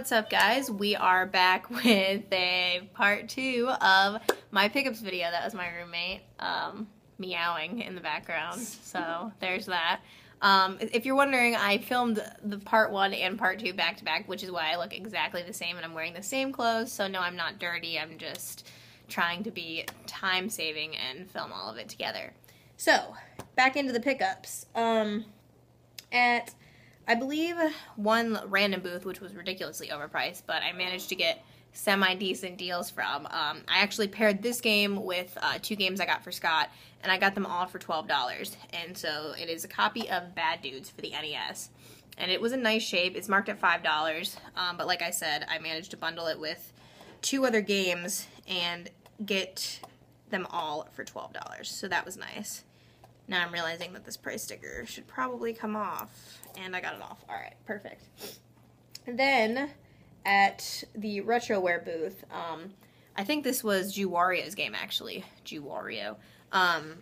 What's up, guys? We are back with a part 2 of my pickups video. That was my roommate meowing in the background, so there's that. If you're wondering, I filmed the part 1 and part 2 back to back, which is why I look exactly the same and I'm wearing the same clothes, so no, I'm not dirty. I'm just trying to be time saving and film all of it together. So, back into the pickups. At, I believe, one random booth, which was ridiculously overpriced, but I managed to get semi-decent deals from. I actually paired this game with 2 games I got for Scott, and I got them all for $12. And so it is a copy of Bad Dudes for the NES. And it was in nice shape. It's marked at $5, but like I said, I managed to bundle it with 2 other games and get them all for $12. So that was nice. Now I'm realizing that this price sticker should probably come off, and I got it off. Alright, perfect. Then, at the Retroware booth, I think this was Juwario's game, actually. Juwario. And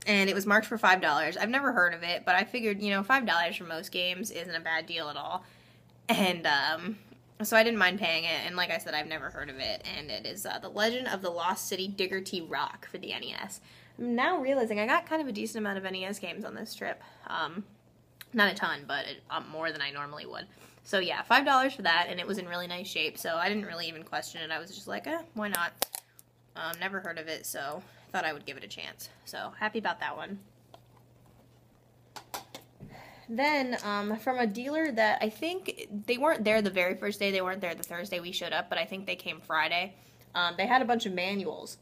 it was marked for $5. I've never heard of it, but I figured, you know, $5 for most games isn't a bad deal at all. And, so I didn't mind paying it, and like I said, I've never heard of it, and it is The Legend of the Lost City Digger T Rock for the NES. I'm now realizing I got kind of a decent amount of NES games on this trip. Not a ton, but more than I normally would. So yeah, $5 for that, and it was in really nice shape, so I didn't really even question it. I was just like, why not? Never heard of it, so thought I would give it a chance. So, happy about that one. Then, from a dealer that I think, they weren't there the very first day, they weren't there the Thursday we showed up, but I think they came Friday. They had a bunch of manuals.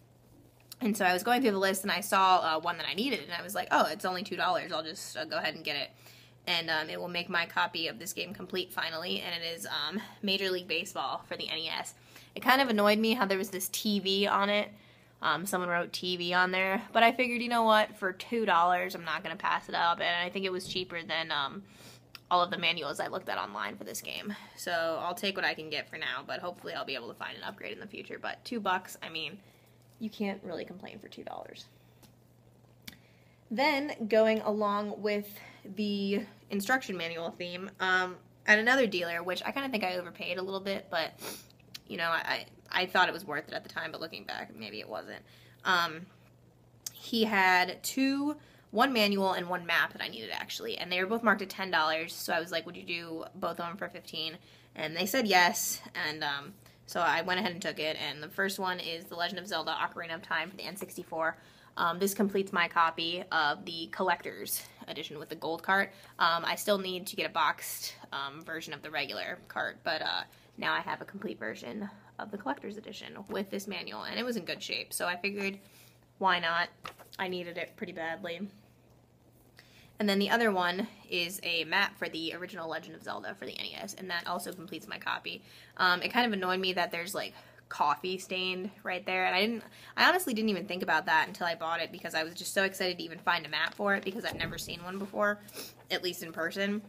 And so I was going through the list, and I saw one that I needed, and I was like, oh, it's only $2. I'll just go ahead and get it. And it will make my copy of this game complete, finally, and it is Major League Baseball for the NES. It kind of annoyed me how there was this TV on it. Someone wrote TV on there, but I figured, you know what, for $2, I'm not going to pass it up, and I think it was cheaper than all of the manuals I looked at online for this game. So I'll take what I can get for now, but hopefully I'll be able to find an upgrade in the future. But $2, I mean, you can't really complain for $2. Then, going along with the instruction manual theme, at another dealer, which I kind of think I overpaid a little bit, but, you know, I thought it was worth it at the time, but looking back, maybe it wasn't. He had one manual and 1 map that I needed, actually, and they were both marked at $10, so I was like, would you do both of them for $15? And they said yes, and so I went ahead and took it, and the first one is The Legend of Zelda Ocarina of Time for the N64. This completes my copy of the Collector's Edition with the gold cart. I still need to get a boxed version of the regular cart, but now I have a complete version of the Collector's Edition with this manual, and it was in good shape, so I figured, why not? I needed it pretty badly. And then the other one is a map for the original Legend of Zelda for the NES, and that also completes my copy. It kind of annoyed me that there's, like, coffee stained right there, and I honestly didn't even think about that until I bought it, because I was just so excited to even find a map for it, because I've never seen one before, at least in person.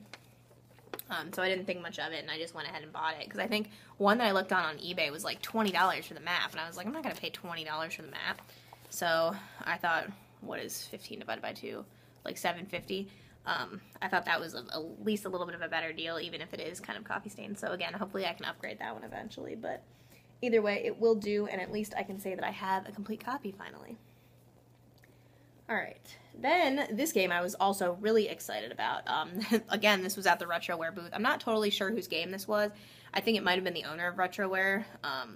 So I didn't think much of it, and I just went ahead and bought it, because I think one that I looked on eBay was like $20 for the map, and I was like, I'm not going to pay $20 for the map. So I thought, what is 15 divided by 2? Like $7.50. I thought that was at least a little bit of a better deal, even if it is kind of coffee stained. So again, hopefully I can upgrade that one eventually, but either way, it will do, and at least I can say that I have a complete copy finally. Alright, then this game I was also really excited about. Again, this was at the Retroware booth. I'm not totally sure whose game this was. I think it might have been the owner of Retroware,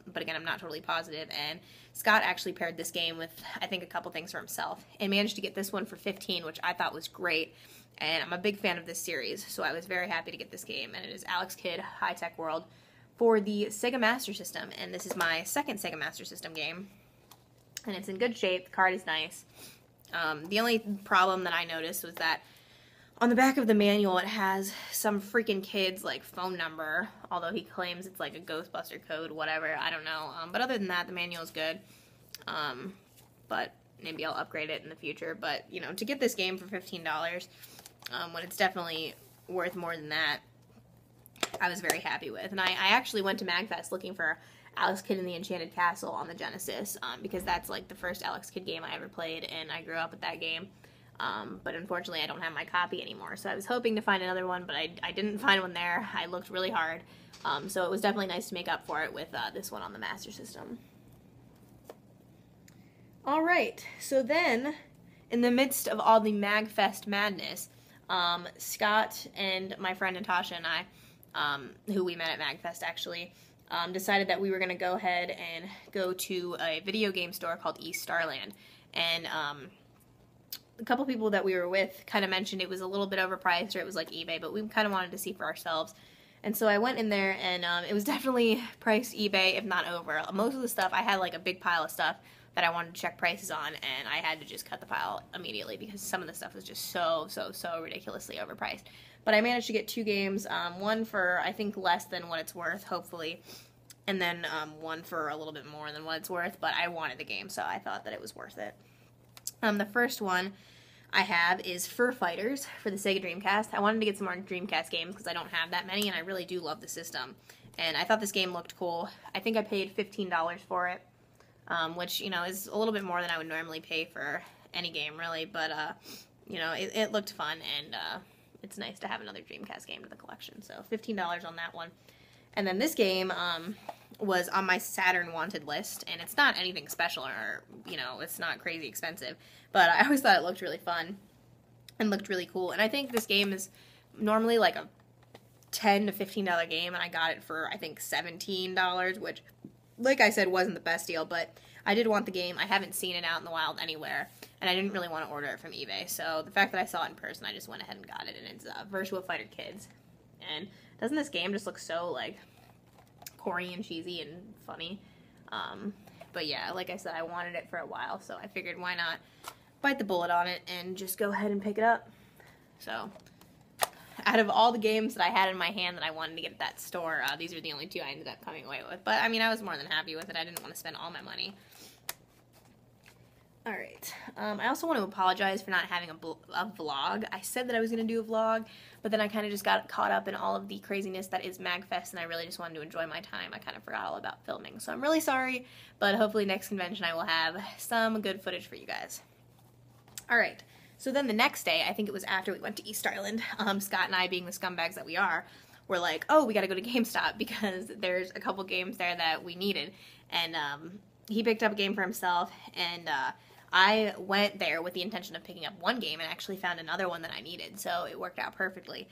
but again, I'm not totally positive, and Scott actually paired this game with, I think, a couple things for himself, and managed to get this one for $15, which I thought was great, and I'm a big fan of this series, so I was very happy to get this game, and it is Alex Kidd High Tech World for the Sega Master System, and this is my second Sega Master System game, and it's in good shape. The card is nice. The only problem that I noticed was that on the back of the manual it has some freaking kid's like phone number, although he claims it's like a Ghostbuster code, whatever, I don't know. But other than that, the manual is good. But maybe I'll upgrade it in the future. But, you know, to get this game for $15, when it's definitely worth more than that, I was very happy with. And I actually went to Magfest looking for Alex Kidd in the Enchanted Castle on the Genesis, because that's like the first Alex Kidd game I ever played, and I grew up with that game. but unfortunately I don't have my copy anymore. So I was hoping to find another one, but I didn't find one there. I looked really hard. So it was definitely nice to make up for it with this one on the Master System. Alright, so then, in the midst of all the Magfest madness, Scott and my friend Natasha and I, who we met at Magfest actually, decided that we were going to go ahead and go to a video game store called eStarland. And a couple people that we were with kind of mentioned it was a little bit overpriced, or it was like eBay, but we kind of wanted to see for ourselves. And so I went in there, and it was definitely priced eBay, if not over. Most of the stuff, I had like a big pile of stuff that I wanted to check prices on, and I had to just cut the pile immediately because some of the stuff was just so ridiculously overpriced. But I managed to get 2 games, one for I think less than what it's worth, hopefully, and then one for a little bit more than what it's worth, but I wanted the game, so I thought that it was worth it. The first one I have is Fur Fighters for the Sega Dreamcast. I wanted to get some more Dreamcast games because I don't have that many, and I really do love the system. And I thought this game looked cool. I think I paid $15 for it. Which, you know, is a little bit more than I would normally pay for any game, really, but, you know, it looked fun, and it's nice to have another Dreamcast game to the collection, so $15 on that one. And then this game was on my Saturn wanted list, and it's not anything special, or, you know, it's not crazy expensive, but I always thought it looked really fun and looked really cool, and I think this game is normally like a $10 to $15 game, and I got it for, I think, $17, which, like I said, wasn't the best deal, but I did want the game. I haven't seen it out in the wild anywhere, and I didn't really want to order it from eBay, so the fact that I saw it in person, I just went ahead and got it, and it's Virtua Fighter Kids. And doesn't this game just look so, like, corny and cheesy and funny? But yeah, like I said, I wanted it for a while, so I figured why not bite the bullet on it and just go ahead and pick it up. So out of all the games that I had in my hand that I wanted to get at that store, these are the only 2 I ended up coming away with. But, I mean, I was more than happy with it. I didn't want to spend all my money. Alright. I also want to apologize for not having a vlog. I said that I was going to do a vlog, but then I kind of just got caught up in all of the craziness that is Magfest, and I really just wanted to enjoy my time. I kind of forgot all about filming. So I'm really sorry, but hopefully next convention I will have some good footage for you guys. Alright. So then the next day, I think it was after we went to eStarland, Scott and I, being the scumbags that we are, were like, oh, we gotta go to GameStop because there's a couple games there that we needed. And he picked up a game for himself, and I went there with the intention of picking up one game and actually found another one that I needed, so it worked out perfectly.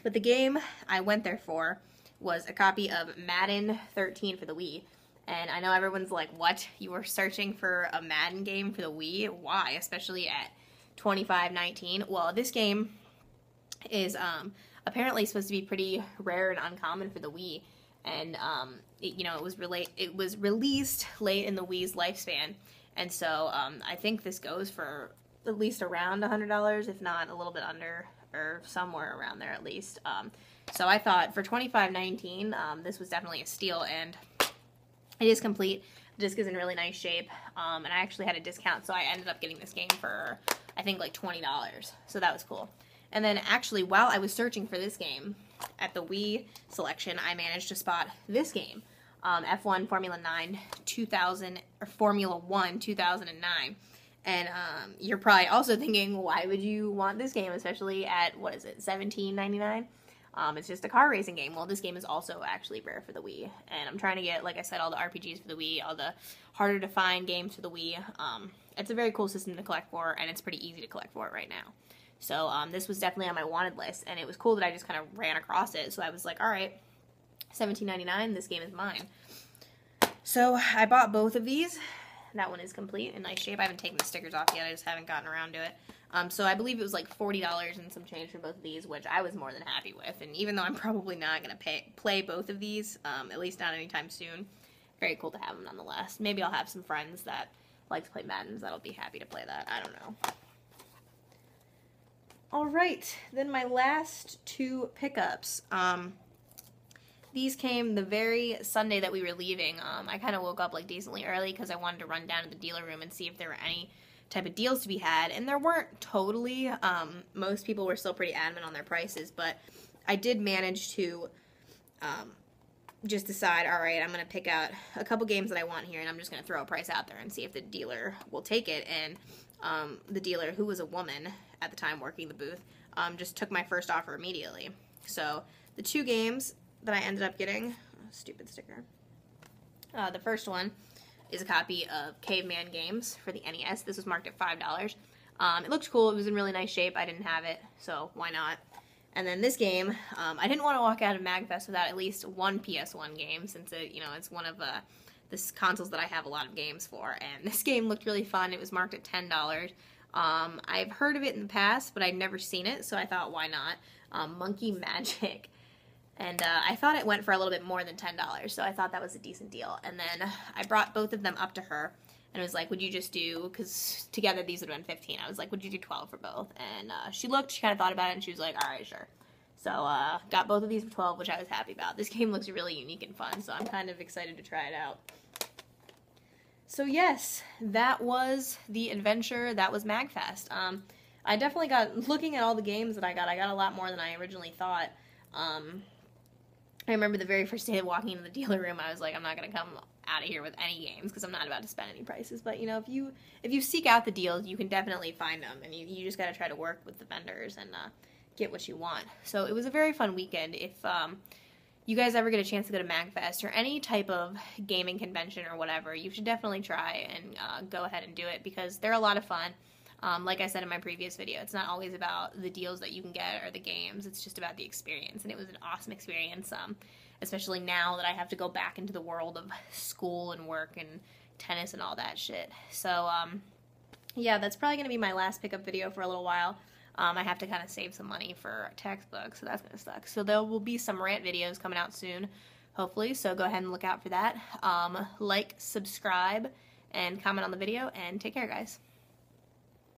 But the game I went there for was a copy of Madden 13 for the Wii. And I know everyone's like, what? You were searching for a Madden game for the Wii? Why? Especially at $25.19. Well, this game is apparently supposed to be pretty rare and uncommon for the Wii, and it was released late in the Wii's lifespan, and so I think this goes for at least around $100, if not a little bit under, or somewhere around there at least. So I thought for $25.19, this was definitely a steal, and it is complete. The disc is in really nice shape, and I actually had a discount, so I ended up getting this game for, I think, like $20, so that was cool. And then actually, while I was searching for this game at the Wii selection, I managed to spot this game, F1 Formula 1 2009. And you're probably also thinking, why would you want this game, especially at, what is it, $17.99? It's just a car racing game. Well, this game is also actually rare for the Wii, and I'm trying to get, like I said, all the RPGs for the Wii, all the harder to find games for the Wii. It's a very cool system to collect for, and it's pretty easy to collect for it right now. So this was definitely on my wanted list, and it was cool that I just kind of ran across it, so I was like, alright, $17.99, this game is mine. So I bought both of these. That one is complete, in nice shape. I haven't taken the stickers off yet, I just haven't gotten around to it. So I believe it was like $40 and some change for both of these, which I was more than happy with. And even though I'm probably not going to play both of these, at least not anytime soon, very cool to have them nonetheless. Maybe I'll have some friends that like to play Maddens that'll be happy to play that. I don't know. Alright, then my last 2 pickups. These came the very Sunday that we were leaving. I kind of woke up like decently early because I wanted to run down to the dealer room and see if there were any type of deals to be had, and there weren't totally. Most people were still pretty adamant on their prices, but I did manage to just decide, all right, I'm going to pick out a couple games that I want here, and I'm just going to throw a price out there and see if the dealer will take it. And the dealer, who was a woman at the time working the booth, just took my first offer immediately. So the 2 games that I ended up getting, stupid sticker, the first one is a copy of Caveman Games for the NES. This was marked at $5. It looked cool. It was in really nice shape. I didn't have it, so why not? And then this game, I didn't want to walk out of Magfest without at least one PS1 game, since it, it's one of the consoles that I have a lot of games for. And this game looked really fun. It was marked at $10. I've heard of it in the past, but I'd never seen it, so I thought, why not? Monkey Magic. And I thought it went for a little bit more than $10, so I thought that was a decent deal. And then I brought both of them up to her, and was like, would you just do, because together these would have been 15. I was like, would you do 12 for both? And she kind of thought about it, and she was like, all right, sure. So got both of these for 12, which I was happy about. This game looks really unique and fun, so I'm kind of excited to try it out. So yes, that was the adventure. That was Magfest. I definitely got, looking at all the games that I got a lot more than I originally thought. I remember the very first day of walking into the dealer room, I was like, I'm not going to come out of here with any games because I'm not about to spend any prices. But, if you seek out the deals, you can definitely find them. And you just got to try to work with the vendors and get what you want. So it was a very fun weekend. If you guys ever get a chance to go to Magfest or any type of gaming convention or whatever, you should definitely try and go ahead and do it because they're a lot of fun. Like I said in my previous video, it's not always about the deals that you can get or the games. It's just about the experience, and it was an awesome experience, especially now that I have to go back into the world of school and work and tennis and all that shit. So, yeah, that's probably going to be my last pickup video for a little while. I have to kind of save some money for textbooks, so that's going to suck. So there will be some rant videos coming out soon, hopefully, so go ahead and look out for that. Like, subscribe, and comment on the video, and take care, guys.